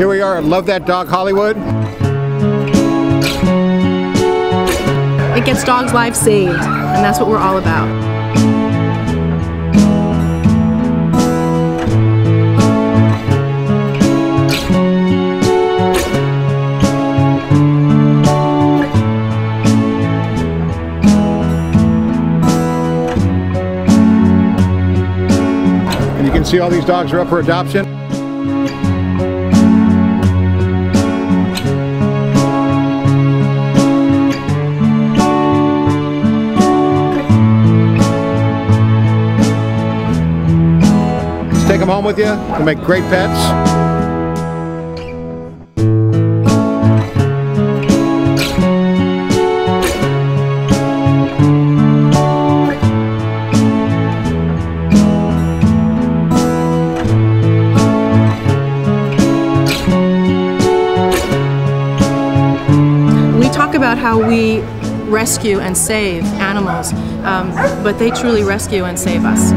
Here we are at Love That Dog Hollywood. It gets dogs' lives saved, and that's what we're all about. And you can see all these dogs are up for adoption. Take them home with you. They'll make great pets. We talk about how we rescue and save animals, but they truly rescue and save us.